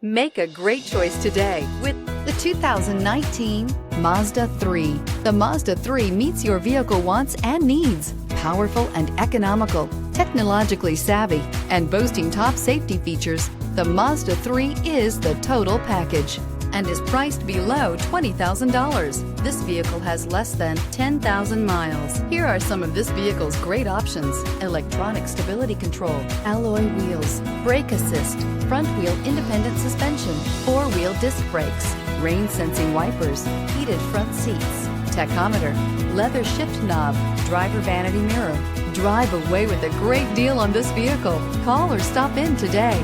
Make a great choice today with the 2019 Mazda 3. The Mazda 3 meets your vehicle wants and needs. Powerful and economical, technologically savvy, and boasting top safety features, the Mazda 3 is the total package and is priced below $20,000. This vehicle has less than 10,000 miles. Here are some of this vehicle's great options: electronic stability control, alloy wheels, brake assist, front wheel independent suspension, four-wheel disc brakes, rain sensing wipers, heated front seats, tachometer, leather shift knob, driver vanity mirror. Drive away with a great deal on this vehicle. Call or stop in today.